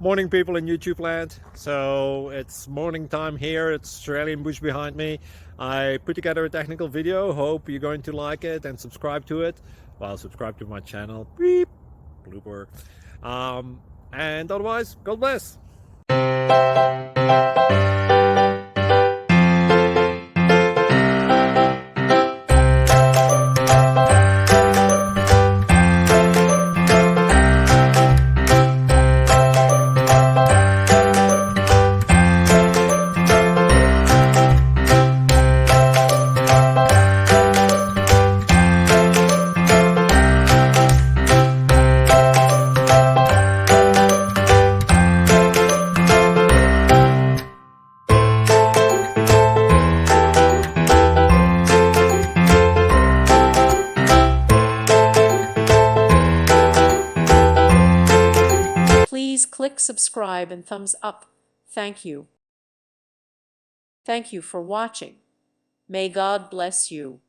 Morning, people in YouTube land. So it's morning time here. It's Australian bush behind me. I put together a technical video. Hope you're going to like it and subscribe to it. Well, subscribe to my channel. Beep. Blooper. And otherwise, God bless. Please click subscribe and thumbs up. Thank you. Thank you for watching. May God bless you.